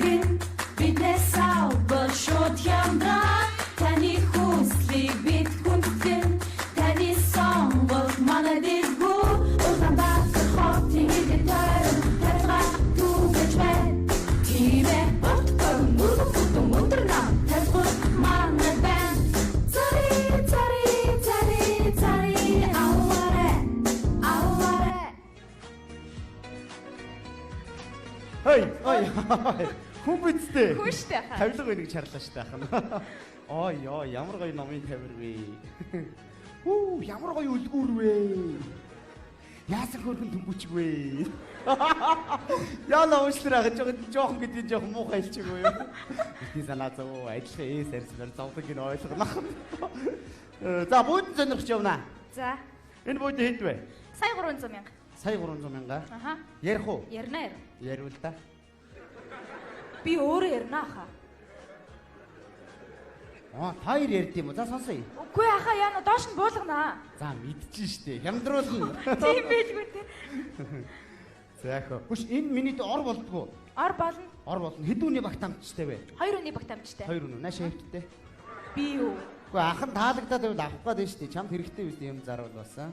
гин биднес авбал шууд хямдраа таны хүслийг бид хүндэн таны сонгол манай дэргүү улаанбаатар хотын хэдээр тарга түгэж бай тивэ боткор мургутун өдрнө тарга манай бэн цари аваре Ой хүн бидтэй. Хүн штэ хаа. Тавилга байныг чарлаа штэ ахна. Ой ямар гоё номын тавир вэ. Хүү ямар гоё үлгүүр вэ. Яасан хөргөн түмбүчг вэ. Яла уушлаа гэж жоохон гэдэг жоохон муухай хэлчихгүй юу. Бидний санаа зов ажлын ээс арьсаар зовдог гин ойлгох. За буудан сонирхч явна. За. Энэ буудан хэд вэ? Сая 300 мянга. Сая 300 мянга. Аха. Ярих уу? Ярина. Ярил та. Би өөрөө ярина хаа. Хоёр ярьд юм уу? За сонсоё. Үгүй ахаа яана доош нь буулгана. За мэдчихэн штэ. Хямдруулна. Тийм байлгүй те. За яах вэ? Хүш энэ миний ор болдгоо. Ор болно. Ор болно. Хэдүүний багт амтчтай вэ? 2 өний багт амжтай. 2 үнэ. Нааш хэвттэй. Би юу? Гэхдээ ахын таалагдаад байвал авах гээд штэ. Чамд хэрэгтэй биз юм зарвал басан.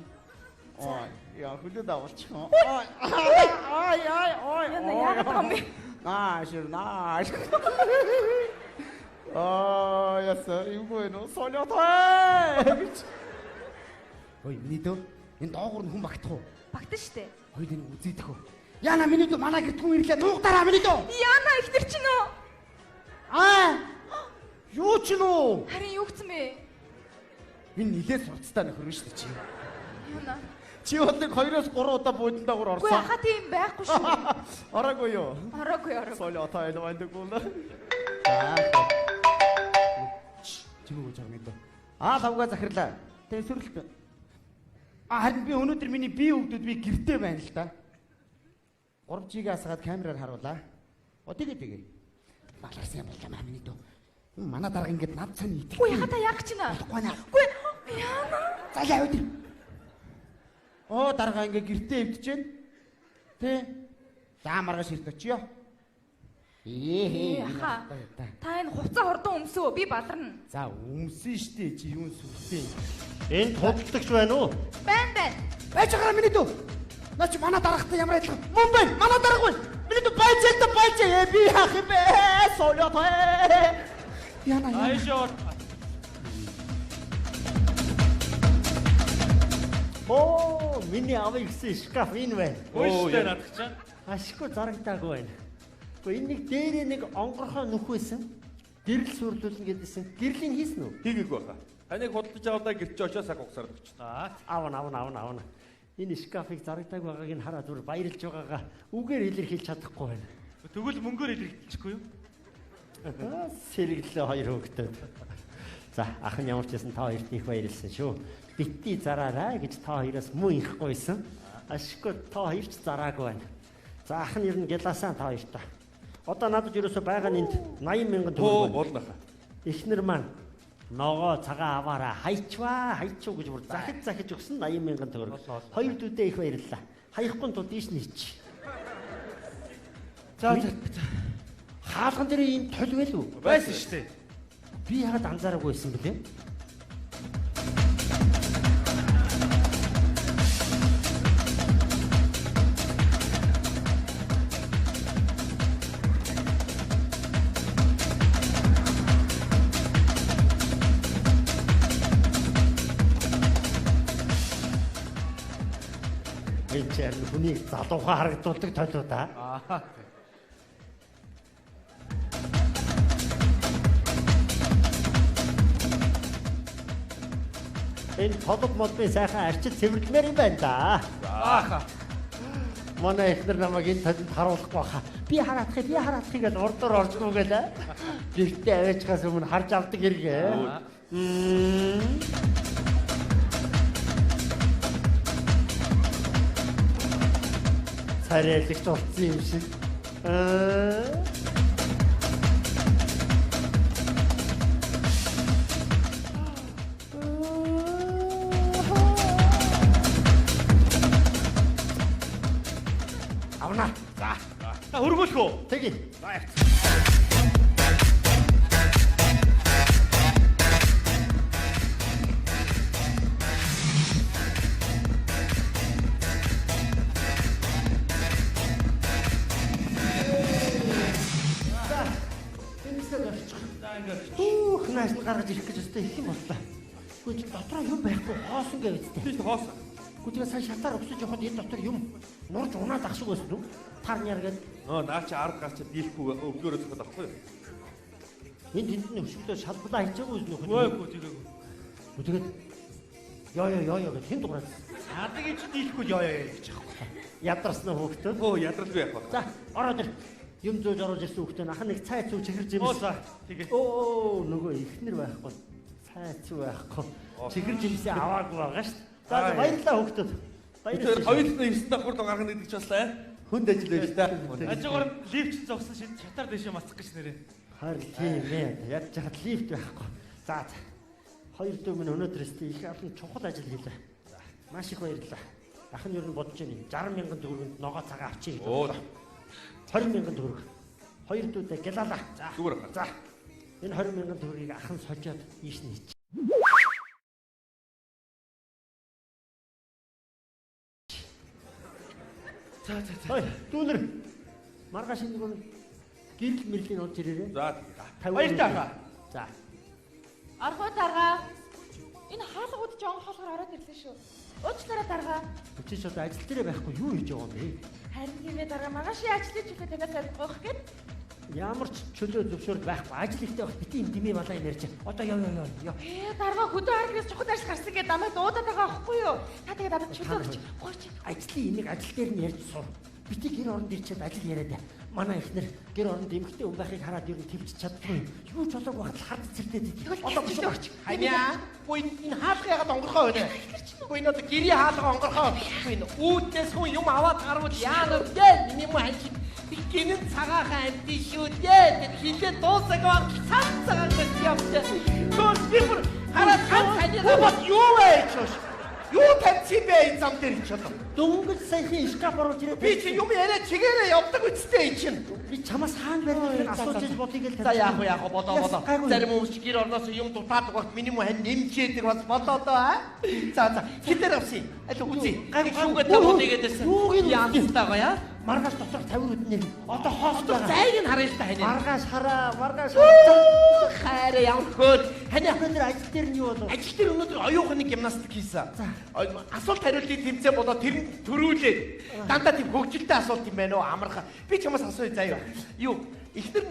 Ой, яа хүлээд авалчих юм. Ой. Яна яагаад юм бэ? Нааш. Яса юу нөө солиотой. Ой, миний дөө энэ доогуур нь хүн багтах уу? Багтан штэ. Хоёул энэ үзийдэх үү? Яна миний дөө манай гэрт хүн ирлээ. Нуугдараа миний дөө. Яна ихтер чинь үү? Юу ч нөө? Харин юу гцэн бэ? Энэ нилээ сурцтай нөхөр шүү дээ чи. Яна. Чи бол нэг 2-3 удаа буудан дагуур Үгүй орсон. хаа тийм байхгүй шүү. Ороогүй юу? Ороогүй. Солиотой элвэндэг бол. Чимээ гэж байгаа юм. Тавга захирлаа. Тэ сүрэлт. Харин би өнөөдөр миний бие өвдөд би гэртээ байна л да. 3G-г асгаад камераар харуулаа. Тэгээ. Баларсан юм байна миний дөө. Манай дарга ингэж над цаана идэх. Үгүй хаа та яг чинь. Үгүй. Яна. За яа өдөр. Дарга ингээ гэртээ эвдэж байна. Тэ. За маргааш ирэх очиё. Яха. Та энэ хувцас хордон өмсөө. Би баларна. За өмсөн штэ чи юун сүртэй. Энд худалдагч байна уу? Байна. Байж байгаа миний дүү. Наа чи манай даргатай ямар адилхан. Мөн байна. Манай дарга байна. Миний дүү байж. Би яах юм бэ? Солиотой. Яна. Айшоо. Миний аваа ихсэн шкаф энэ байна. Өөштэй надах чаа. Ашиггүй зарагдаагүй байна. Гэхдээ энэ нэг дээрээ нэг онгорхоо нүх байсан. Гэрэл сүрлүүлнэ гэдээсэн. Гэрлийн хийсэн үү? Хийгээгүй баха. Таныг худалдаж аваадаа гэрч очоо цаг угсаар өгч. Аавна. Энэ шкафыг зарагдаагүй байгааг нь хараад бүр баярлж байгаагаа үгээр илэрхийлж чадахгүй байна. Тэгвэл мөнгөөр илэрхийлчихгүй юу? Сэргэлээ хоёр хөвгтөд. За ах нь ямар ч байсан та хоёрт их баярлсан шүү. Битти зараарай гэж та хоёроос муу ирэхгүйсэн. Ашиггүй та хоёр ч зараагүй байна. За ах нь ер нь гялаасаа та хоёртаа. Одоо надад ерөөсөө байгаа нь энд 80,000 төгрөг. Болно хаа. Эхнэр маань ногоо цагаан аваараа хайчуу гэж бүр захиж өгсөн 80,000 төгрөг. Хоёр дүүдээ их баярлалаа. Хаяхгүй тул дийш нь хийч. За хаалган дээр ийм толь байл уу? Байсан шүү дээ. Би яагаад анзаараагүй байсан бэлээ? Энд хүний залуухан харагдуулдаг толио да. Энэ толгод модны сайхан арчил цэвэрлэмээр юм байна да. Манай эхнэр намайг энэ толинд харуулахгүй хаа. Би хараадах гэж урдуур оржгүй гэлээ. Гэртээ аваачхаас өмнө харж авдаг хэрэг. Царайлагч болсон юм шиг. Өргөл Тэгүүлэх үү? Тэгье. Хүүх нааш гаргаж ирэх гэж өстэй их юм боллоо. Гүж дотроо юм байхгүй хоосон гэв үстэй. Тийм хоос. Гүж сая шатаар өсөж явахад энэ дотор юм нурж унаад ах шиг байсан үү? Тарняар гээд Наа чи арга гарч дийлэхгүй өвгөөрөө зөхөд авахгүй юу? энэ тэндний өшгөлөө шалбалаа хийж байгаа юм нөхөд. Өөгүй тийгээгүй. Тэгээд ёо гэд хэн дуурайд. Садаг чи дийлэхгүй ёо гэж аахгүй. Ядарсан хөөхтөө. Оо ядралгүй яах вэ? За ороод ир. Юм зөөж оруулж ирсэн хөөхтөө ах нэг цай цүү чихэрж Оо юмс. за тэгээ. Оо нөгөө ихнэр байхгүй. Цай цүү байхгүй. Чихэрж юмсээ аваагүй байгаа шүү. За баярлалаа хөөхтөө. Тэр хоёулын 9 давхар гаргана гэдэг ч баслаа. Хүнд ажил байж та. Хажуугаар лифт зогсон шин шатар дэшээ мацах гэж нэрээ. Харин тийм ээ. Яаж чахад лифт байхгүй. За. Хоёр дөө минь өнөөдрөөс их олон чухал ажил хийлээ. Маш их баярлалаа. Ах нь ер нь бодож байна. 60,000 төгрөгөнд ногоо цагаан авчиг. Оо 20,000 төгрөг. Хоёр дүүдээ гялалаа. За. зүгээр. За. Энэ 20,000 төгрөгийг ах нь сожоод ийш нь хийчих. За. Хой, дүүнэр. Маргааш нэг нь гэрэл мэрлийн олж ирээрээ. За. Баярлалаа. За. Аргуу дарга. Энэ хаалгууд жоон хоолгоор ороод ирлээ шүү. Уучлаарай дарга. Чи ч одоо ажил дээрээ байхгүй юу хийж байгаа юм бэ? Харин тийм ээ дарга. Магаши ажлын чөлөө танаас ойлгох гээд. Ямар ч чөлөө зөвшөөрөл байхгүй. Ажил ихтэй байх бити юм димээ балаа юм ярьж. Одоо ёо. Дарга хөдөө харгаас чухал ажил гарсан гэдэг намайг дуудаад байгаа байхгүй юу? Та тэгээд надад чөлөө өгч. Гооч. Ажлын энийг ажил дээр нь ярьж сур. Бити гэр оронд ирчээд ажил яриад. Манай ихнэр гэр оронд эмэгтэй хүн байхыг хараад ер нь төвч чаддгүй. Юу ч болоогүй хат хад зэрдээд. Одоо бишээ. Ханиа. Гуй энэ хаалга ягаад онгорхоо вэ? Гуй энэ одоо гэрийн хаалга онгорхоо. Гуй энэ үүднээс хүн юм аваад гарвал яана вэ? Миний юм хань. Гинэн цагаахан амт шүү дээ. Тэг хилээ дуусаг баг цан цагаан гэж явдаг. Гол бибэр хараад ханиа бод юу вэ чш? Юу тавьчих бэ энэ зам дээр ч одоо. дөнгөж саяхан шкаф оруулж ирээд Би чи юм яриа чигээрээ явдаг үстэй энэ чинь. би чамаас хаана барих асууж иж бодъё гэж За яах вэ бодоо. Зарим хүмүүс чи гэр орноос юм дутаадаг багт миний муу хань нэмчээдэг бас болоо доо. За хитэр авсан. Аль үзье. Шүүгээ тавууд игээдсэн. Яантайгаа яа. маргааш дотор 50 өднөр одоо хоос байгаа. Зайг нь харъя л та хань. Маргааш Хайраа ямар хөөл. Ханиа өнөөдөр ажил дээр нь юу болов? ажил дээр өнөөдөр оюухан нэг гимнастик хийсэн. Асуулт хариултын тэмцээн болоо тэр нь төрүүлээд дандаа тийм хөгжилтэй асуулт юм байна уу амархан. Би чамаас асууя заяа. Юу ихнэр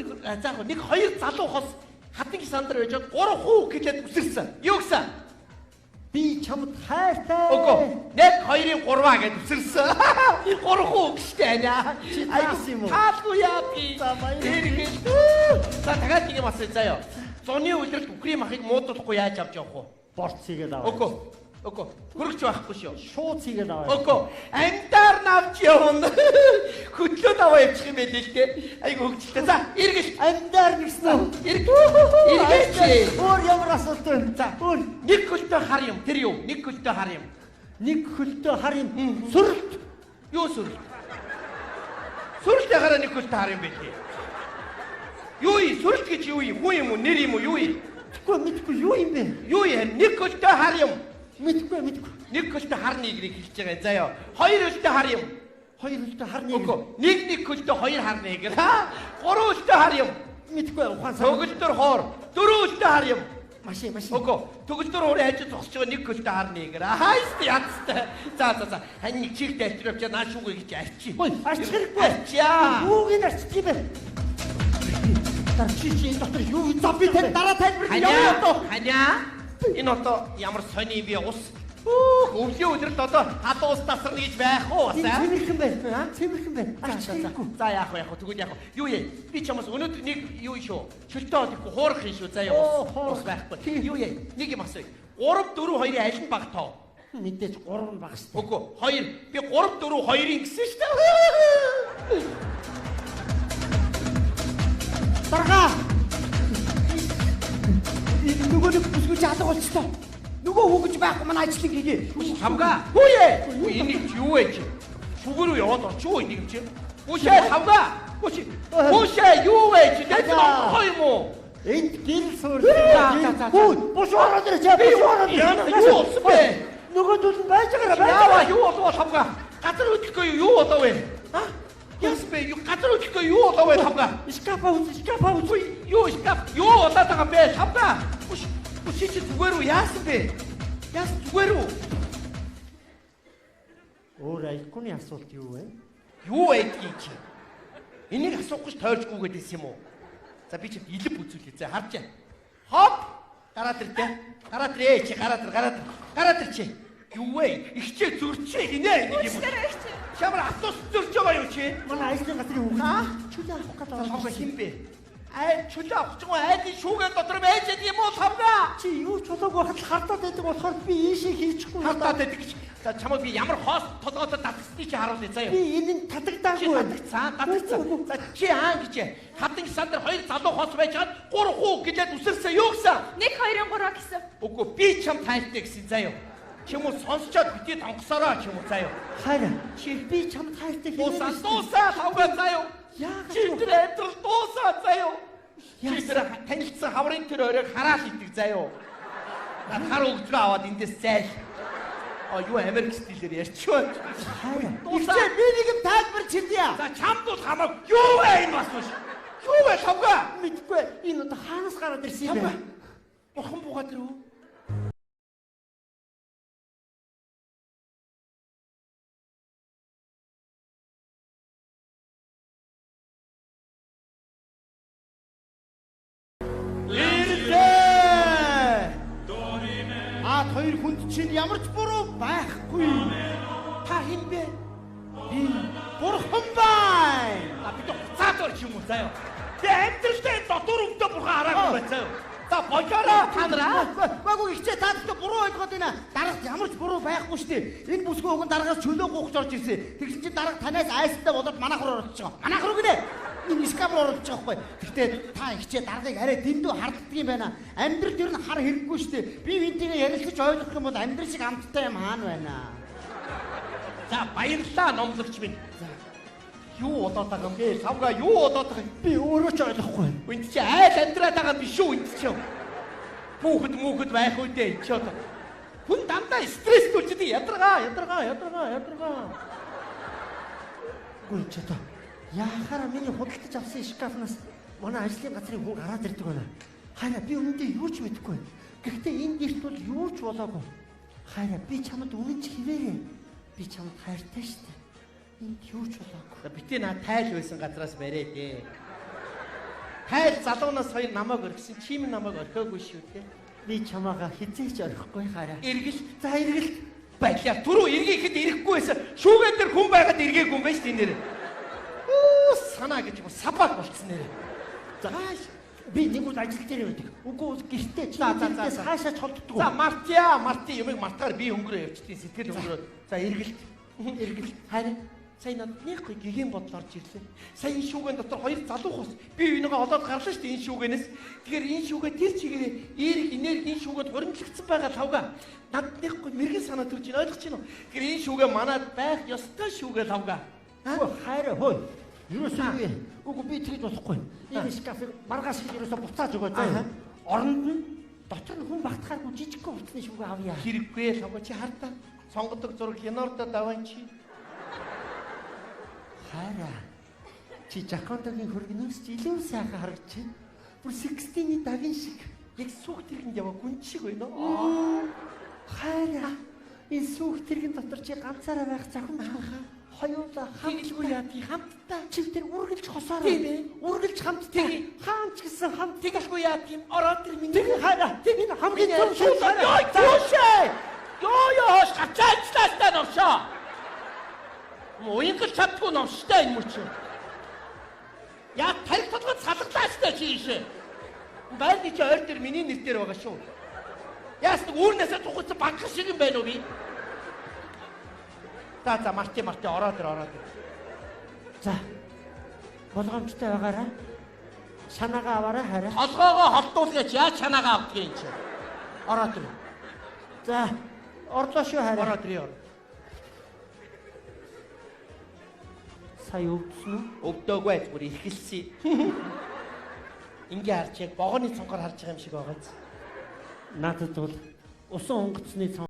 нэг хоёр залуу хос хатан сандар байж 3 хүү гэлээд үсэрсэн. Юу гэсэн? Би чамд хайртай. Үгүй. 1 2 3 гэж үсэрсэн. 3 хүү гэжтэй аниа. Айгс юм уу? Хаалгүй яа би. За баяр. За дахиад нэг юм асууя заяа. Зуны үйлрэлт бүхрийн махыг муудахгүй яаж авч явах вэ? Борц хийгээд аваа. Үгүй. Хөрөгч байхгүй шүү. Шууд хийгээд аваа. Үгүй. Амдаар навч явна. Хөдлөөд аваа явчих юм байлээ л дээ. Айгу хөгжилтэй. За, эргэж. Амдаар гисэн үү? Эргэж. Өөр ямар асуулт вэ? За, нэг хөлтөө хар юм. Тэр юу? Нэг хөлтөө хар юм. Нэг хөлтөө хар юм. Сүрэлт. Юу сүрэлт? Сүрэлтээ хараа нэг хөлтөө хар юм байлээ. Юу юм? Сүрэлт гэж юу юм? Хүн юм уу? Нэр юм уу? Юу юм? Мэдгүй юу юм бэ? Юу юм? Нэг хөлтөө хар юм. Мэдгүй. Нэг хөлтөө хар нэгрийг хэлж байгаа заяа. Хоёр хөлтөө хар юм. Хоёр хөлтөө хар нэг. Үгүй. Нэг хөлтөө хоёр хар нэгэр. Гурван хөлтөө хар юм. Мэдгүй ухаан сар. Төгөлдөр хоор. Дөрөв хөлтөө хар юм. Машин. Үгүй. Төгөлдөр хоорын хажууд зогсож байгаа нэг хөлтөө хар нэгэр. Хайст ядстай. За. Хань нэг чигт авчирч наашуугүй гэж арчи. Ой, арчих хэрэггүй. Арчаа. Юуг нь арчих юм бэ? Чи энэ дотор юу За би тань дараа тайлбар яваа одоо. Ханиа. Энэ одоо ямар сони би ус. Өвлийн өдрөлт одоо хадуу ус тасарна гэж байх уу? Цэмэрхэн байна. Цэмэрхэн байна. За яах вэ? Тэгвэл яах вэ? Юу яа? Би чамаас өнөөдөр нэг юу шүү. Шөлтөө одохгүй хуурах юм шүү. Заяа ус байхгүй. Юу яа? Нэг юм асууя. 3 4 2-ын аль нь баг тоо? Мэдээж 3 нь баг шүү. Үгүй 2. Би 3 4 2-ын гэсэн шүү дээ. Дарга. Нөгөө нэг бүсгүй жаалга болчихлоо. Нөгөө хүүгэж байхгүй манай ажлын гээгээ. Хамгаа. Хүүе. Энийг юу вэ чи? Шүгэр үү яваад орч юу энийг чи? Үшээ хамгаа. Бушаа юу вэ? Чи дэс онгорхоо юм уу? Энд гэл За, за, суурлаа. за. Хүү, буш ороод ирээ. Буш ороод ирээ. Юу болсон бэ? Нөгөөдөл нь байж байгаа Яава юу болов тавга? Газар үдэхгүй юу болов вэ? Ясбэ юу газар үдэхгүй юу болов вэ тавга? Скапа үз. Юу шкаф? Юу болоод байгаа бэ тавга? Чи зүгээр үү яасан бэ? Яс зүгээр үү? Өөр айкуны асуулт юу вэ? Юу байдгийг чи? Энийг асуухгүй ч тойрчгүй гэдээсэн юм уу? За би чи илэв үзүүлээ. За харж байна. Хоп! Гараад ир дээ. Гараад ирээ чи гараад ир чи. Юу вэ? Ихчээ зөрчээ гинэ нэг юм. Чамар автобус зөрч байгаа юу чи? Манай ажлын газрын хүүхэн. Чүлээ авах гэдэг Тавга хин бэ? Чулаа авах чинь айдын шүүгэн дотор байж байгаа юм уу тавга? чи юу ч болоогүй хахад хартаад байдаг болохоор би ийшээ хийчихгүй. Хатаад байдаг чи. За чамайг би ямар хоос толгойд татгсныг чи харуулъя заяа. Би энэ нь татагдаагүй. Татагцсан. За чи гэж хатан сандар хоёр залуу хоос байж хаад 3 хуу гэлээд үсэрсэн юу гэсэн? 1 2 3 гэсэн. Үгүй би чам тайлтай гэсэн заяа. Чи юм уу сонсчоод битгий тонгосороо ч юм уу заяа. Хайра. Чи би чамд хайртай Дуусаа тавга заяа. Яагаад Чи тэр амьдрал дуусаа заяа. Чи тэр танилцсан хаврын тэр оройг хараал идэг заяа. Над хар өгцгөө аваад эндээс зайл. Юу Америк стилээр ярьчихваа. Хайра. Ихчээ би нэг юм тайлбарч хэлье. За чамд бол хамааг юу вэ энэ бас маш. Юу вэ тавга? Мэдгүй. Энэ одоо хаанаас гараад ирсэн юм бэ? Бурхан буугаад ирв үү? Хоёр хүнд чинь ямар ч буруу байхгүй. Та хин бэ? Би бурхан байна. Бид хуцаад орч юм уу заяа. Тэ амьдралтай дотор өвдөө бурхан хараагүй байна заяа. За божороо та нараа. Багуу ихчээ та гэхдээ буруу ойлгоод байна. Дарагт ямар ч буруу байхгүй шүү дээ. Энэ бүсгүй өгөн дараагаас чөлөө гоохж орж ирсэн. Тэгсэн чинь дараг танаас айстай болоод манайхаар оролцож байгаа. Манайхаар үгнэ. Энэ скамаар оролцож байгаа байхгүй. Гэхдээ та ихчээ дарагыг арай дэндүү харддаг юм байна. Амьдрал ер нь хар хэрэггүй шүү дээ. Би винтигээ ярилцаж ойлгох юм бол амьдрал шиг амттай юм хаана байна. За баярлалаа номлогч минь. Юу болоод байгаа юм бэ? Савга юу болоод байгаа юм? Би өөрөө ч ойлгохгүй. Энд чи айл амьдраад байгаа биш үү энд чи? Хүүхэд байх үедээ энэ ч одоо. Хүн дандаа стресс түлчдэг ядаргаа. Гүн ч одоо яахаараа миний худалдаж авсан шкафнаас манай ажлын газрын хүн гараад ирдэг байна. Хайра би өмнөдөө юу ч мэдэхгүй. Гэхдээ энэ гэрт бол юу ч болоогүй. Хайра би чамд үнэн ч хിവэрээ. Би чамд хайртай шүү дээ. Энд юу ч болоогүй. Битээ наа тайл байсан газраас барай дээ. Тайл залуунаас хоёр намайг орхисон, чи минь намайг орхиогүй шүү дээ. Би чамаага хизээч орхихгүй Хайра. Эргэл. За эргэл. Баялаа. Түрүү эргээхэд ирэхгүй байсан. Шүүгэн дээр хүн байгаад эргээгүй юм байна шүү дээ нэр. Санаа гэж юм сабаг болцсон нэр. За би нэг үл ажил дээр байдаг. Үгүй гэртээ чи За. хаашаач холддгоо. За Марти юмыг мартахаар би өнгөрөө явчихтیں۔ Сэтгэл өнгөрөө. За эргэлт. Харин сайн надныхгүй гэгээн бодол орж ирлээ. Сайн энэ шүүгэн дотор хоёр залуу хос. Би энийгээ олоод гарлаа шүү дээ энэ шүүгэнээс. Тэгэхээр энэ шүүгээ тэр чигээрээ эерэг энерги энэ шүүгэд хуримтлагдсан байгаа тавга. Надныхгүй мэрэгэн санаа төрж ийн ойлгож байна уу? Тэгэхээр энэ шүүгээ манад байх ёстой шүүгээ тавга. Хайра хой. Юусэн юу вэ? Үгүй би тэгж болохгүй. Энэ шкафыг маргааш ерөөсө буцааж өгөө заа. Оронд нь дотор нь хүн багтахааргүй жижигхэн хувцсны шүүгээ авъя. Хэрэггүй тавга чи хартаа. Сонгодог зураг кинордо даван чи. Хайра. Чи Жаконтогийн хөргнөөс ч илүү сайхан харагдчих. Бүр 16-ний дагин шиг. Яг сүх тэргэнд яваа гүн шиг байна уу? Хайра. Энэ сүх тэргэн дотор чи ганцаараа байх захимжгүй. Хоёулаа хамтгүй яа тий хамтдаа. чи тэр үргэлж хосоор. Тийм ээ. Үргэлж хамтдаг. Хаан ч гэсэн хамт. Тэгэлгүй яа тийм ороод тэр миний. Тэг хайра. Энэ хамгийн зөв шүү дээ. Туушээ. Ёо гацаачлаастай новшоо. Моингл чадгүй новштой энэ мөч. Яа тарих толгой салглаастай чи ийшээ. Байрны чи ойр дээр миний нэр дээр байгаа шүү. Яас нэг үүрнээсээ тухайсан банк шиг юм байна уу би? За Марти ороод ир. За. Болгоомжтой байгаараа. Санаагаа аваарай хараа. Толгоогоо холдуулгаач яаж санаагаа авдгийг юм чи. Ороод ир. За. Орлоо шүү хараа. Ороод ир. Сая өвдсөн үү? Өвдөөгүй зүгээр ихэлсэн. Ингээ харж яг богооны цонхоор харж байгаа юм шиг байгааз. Надад бол усан онгоцны цонх